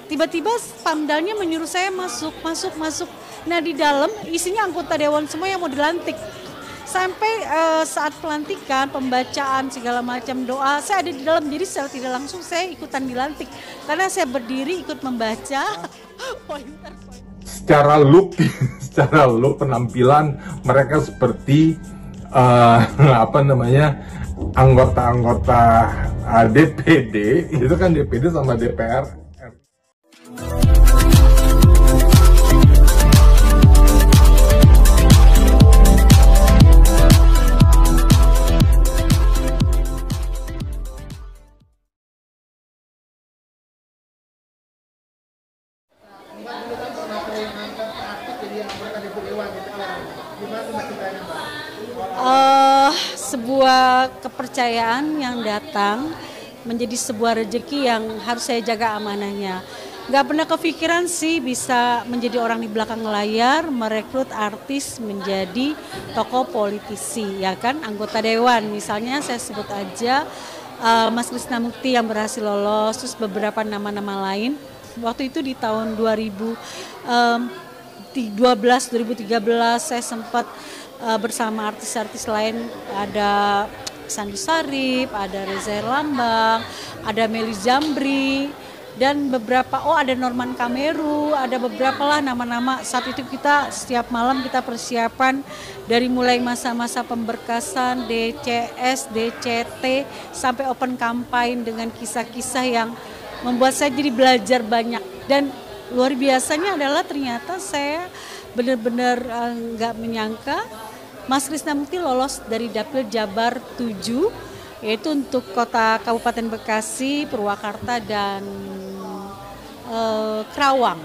tiba-tiba Pamdalnya menyuruh saya masuk. Nah di dalam isinya anggota dewan semua yang mau dilantik. Sampai saat pelantikan, pembacaan segala macam doa, saya ada di dalam, jadi secara tidak langsung saya ikutan dilantik. Karena saya berdiri ikut membaca pointer. Secara look penampilan mereka seperti anggota-anggota DPD, itu kan DPD sama DPR. Sebuah kepercayaan yang datang menjadi sebuah rezeki yang harus saya jaga amanahnya. Gak pernah kepikiran sih bisa menjadi orang di belakang layar, merekrut artis menjadi tokoh politisi, ya kan, anggota dewan. Misalnya saya sebut aja Mas Krishna Mukti yang berhasil lolos, terus beberapa nama-nama lain. Waktu itu di tahun 2013 saya sempat bersama artis-artis lain, ada Sandu Sarip, ada Reza Herlambang, ada Meli Zambri, dan beberapa, ada Norman Kameru, ada beberapa lah nama-nama. Saat itu kita setiap malam kita persiapan dari mulai masa-masa pemberkasan, DCS, DCT, sampai open campaign dengan kisah-kisah yang membuat saya jadi belajar banyak. Dan luar biasanya adalah ternyata saya benar-benar nggak menyangka Mas Krishna Mukti lolos dari Dapil Jabar 7, yaitu untuk kota Kabupaten Bekasi, Purwakarta, dan Kerawang.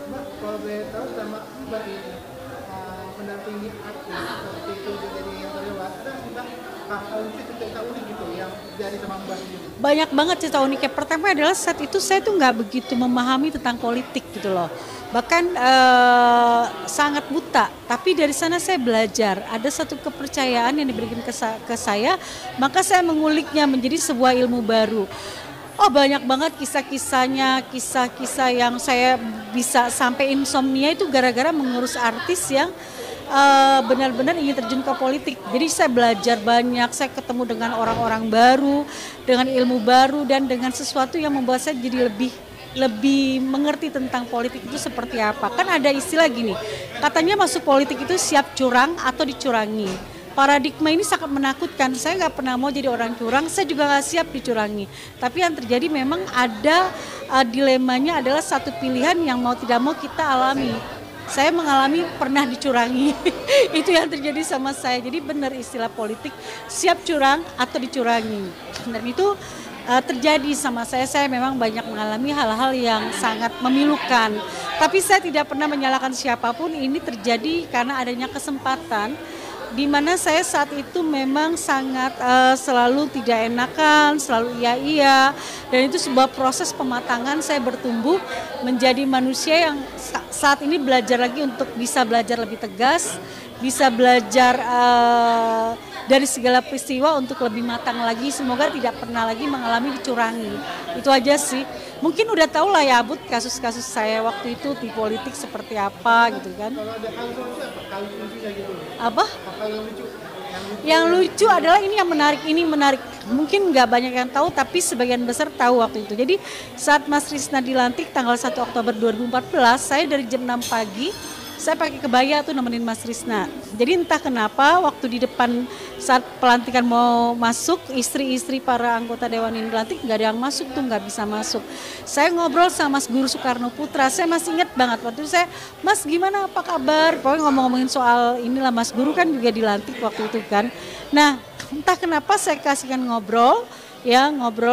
Mbak, kalau boleh tahu sama Mbak ini mendampingi artis seperti itu jadi yang terlewat, ada Mbak hal lucu cerita unik gitu yang jadi sama Mbak sendiri? Banyak banget cerita uniknya. Pertama adalah saat itu saya tuh nggak begitu memahami tentang politik gitu loh. Bahkan sangat buta, tapi dari sana saya belajar. Ada satu kepercayaan yang diberikan ke saya, maka saya menguliknya menjadi sebuah ilmu baru. Banyak banget kisah-kisahnya, kisah-kisah yang saya bisa sampai insomnia itu gara-gara mengurus artis yang benar-benar ingin terjun ke politik. Jadi saya belajar banyak, saya ketemu dengan orang-orang baru, dengan ilmu baru, dan dengan sesuatu yang membuat saya jadi lebih mengerti tentang politik itu seperti apa. Kan ada istilah gini, katanya masuk politik itu siap curang atau dicurangi. Paradigma ini sangat menakutkan. Saya nggak pernah mau jadi orang curang, saya juga nggak siap dicurangi. Tapi yang terjadi memang ada dilemanya, adalah satu pilihan yang mau tidak mau kita alami. Saya mengalami pernah dicurangi. Itu yang terjadi sama saya. Jadi benar istilah politik, siap curang atau dicurangi. Dan itu terjadi sama saya memang banyak mengalami hal-hal yang sangat memilukan. Tapi saya tidak pernah menyalahkan siapapun, ini terjadi karena adanya kesempatan di mana saya saat itu memang sangat selalu tidak enakan, selalu iya-iya, dan itu sebuah proses pematangan saya bertumbuh menjadi manusia yang saat ini belajar lagi untuk bisa belajar lebih tegas, bisa belajar dari segala peristiwa untuk lebih matang lagi. Semoga tidak pernah lagi mengalami dicurangi. Itu aja sih. Mungkin udah tahu lah ya Abud kasus-kasus saya waktu itu di politik seperti apa gitu kan. Kalau ada hal lucu hal lucunya gitu? Apa? Hal yang lucu? Yang lucu adalah ini yang menarik. Mungkin nggak banyak yang tahu, tapi sebagian besar tahu waktu itu. Jadi saat Mas Krishna dilantik tanggal 1 Oktober 2014, saya dari jam 6 pagi, saya pakai kebaya tuh nemenin Mas Krishna. Jadi entah kenapa waktu di depan saat pelantikan mau masuk, istri-istri para anggota dewan ini dilantik, nggak ada yang masuk tuh, nggak bisa masuk. Saya ngobrol sama Mas Guru Soekarno Putra, saya masih ingat banget waktu itu saya, Mas gimana apa kabar? Pokoknya ngomong-ngomongin soal inilah, Mas Guru kan juga dilantik waktu itu kan. Nah entah kenapa saya kasihkan ngobrol,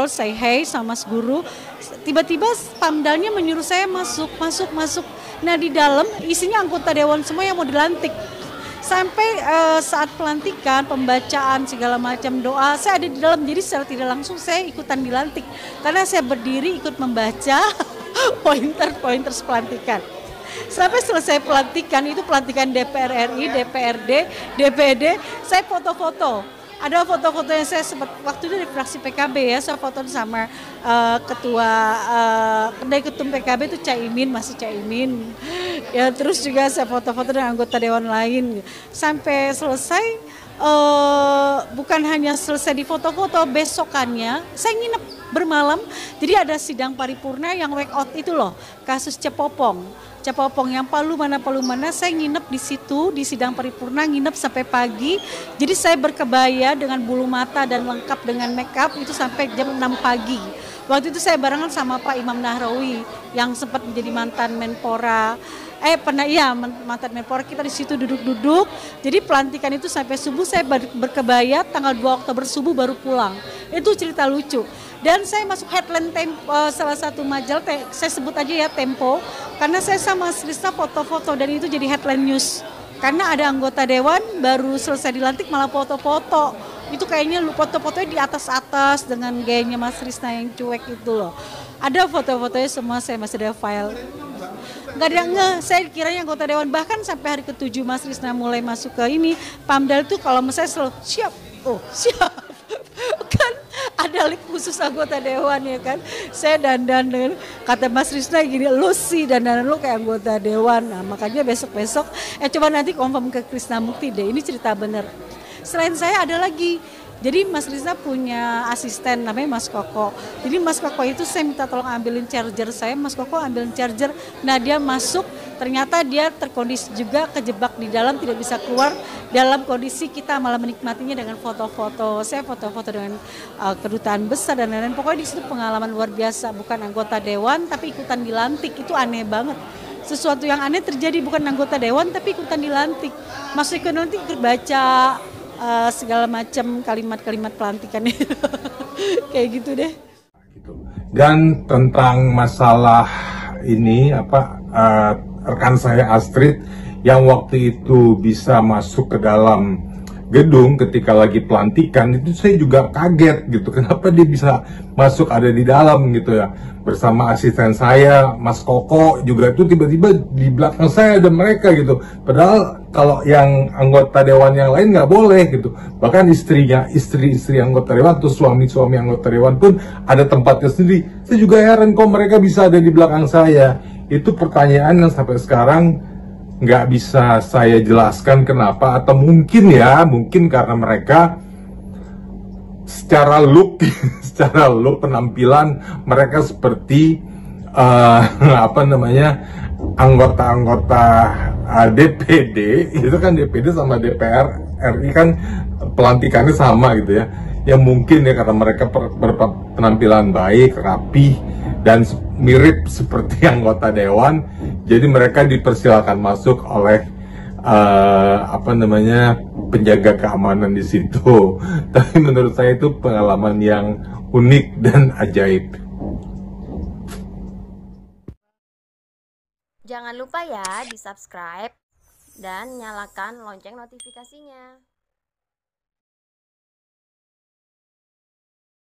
say hey sama Mas Guru. Tiba-tiba Pamdalnya menyuruh saya masuk. Nah di dalam isinya anggota dewan semua yang mau dilantik. Sampai saat pelantikan, pembacaan segala macam doa, saya ada di dalam, jadi secara tidak langsung saya ikutan dilantik. Karena saya berdiri ikut membaca pointer pelantikan. Sampai selesai pelantikan, itu pelantikan DPR RI, DPRD, DPD, saya foto-foto. Ada foto-foto yang saya sempat waktu itu dari fraksi PKB ya, saya foto sama ketua kedai ketum PKB itu Caimin, masih Caimin. Ya terus juga saya foto-foto dengan anggota dewan lain sampai selesai. Bukan hanya selesai di foto-foto, besokannya saya nginep bermalam. Jadi ada sidang paripurna yang wake out itu loh, kasus Cepopong yang Palu mana saya nginep di situ di sidang paripurna, nginep sampai pagi. Jadi saya berkebaya dengan bulu mata dan lengkap dengan make up itu sampai jam 6 pagi. Waktu itu saya barengan sama Pak Imam Nahrawi yang sempat menjadi mantan Menpora. Mantan Menpora, kita di situ duduk-duduk. Jadi pelantikan itu sampai subuh, saya berkebaya, tanggal 2 Oktober subuh baru pulang. Itu cerita lucu. Dan saya masuk headline salah satu majalah, saya sebut aja ya Tempo, karena saya sama Srisna foto-foto dan itu jadi headline news. Karena ada anggota dewan baru selesai dilantik malah foto-foto. Itu kayaknya foto-fotonya di atas-atas dengan gayanya Mas Srisna yang cuek itu loh. Ada foto-fotonya semua, saya masih ada file. Nggak ada saya kiranya anggota dewan, bahkan sampai hari ke-7 Mas Srisna mulai masuk ke ini, Pamdal tuh kalau saya selalu siap, kan ada lip khusus anggota dewan ya kan. Saya dandan dengan kata Mas Risna gini, lu sih dandanan lu kayak anggota dewan. Nah makanya besok-besok coba nanti confirm ke Krisna Mukti deh, ini cerita bener. Selain saya ada lagi. Jadi Mas Rizna punya asisten namanya Mas Koko. Jadi Mas Koko itu saya minta tolong ambilin charger saya, Mas Koko ambilin charger. Nah dia masuk, ternyata dia terkondisi juga, kejebak di dalam, tidak bisa keluar. Dalam kondisi kita malah menikmatinya dengan foto-foto. Saya foto-foto dengan kedutaan besar dan lain-lain. Pokoknya di situ pengalaman luar biasa. Bukan anggota dewan tapi ikutan dilantik, itu aneh banget. Sesuatu yang aneh terjadi, bukan anggota dewan tapi ikutan dilantik. Masuk ikut nanti ikut baca segala macam kalimat-kalimat pelantikan kayak gitu deh. Dan tentang masalah ini rekan saya Astrid yang waktu itu bisa masuk ke dalam gedung ketika lagi pelantikan, itu saya juga kaget gitu, kenapa dia bisa masuk ada di dalam gitu ya, bersama asisten saya Mas Koko juga itu tiba-tiba di belakang saya ada mereka gitu, padahal kalau yang anggota dewan yang lain nggak boleh gitu, bahkan istri anggota dewan atau suami anggota dewan pun ada tempatnya sendiri. Saya juga heran kok mereka bisa ada di belakang saya. Itu pertanyaan yang sampai sekarang nggak bisa saya jelaskan kenapa, atau mungkin karena mereka secara look penampilan mereka seperti anggota-anggota DPD. Itu kan DPD sama DPR RI kan pelantikannya sama gitu ya. Ya mungkin ya karena mereka berpenampilan baik, rapi dan mirip seperti anggota dewan, jadi mereka dipersilakan masuk oleh penjaga keamanan di situ. Tapi menurut saya itu pengalaman yang unik dan ajaib. Jangan lupa ya di subscribe dan nyalakan lonceng notifikasinya.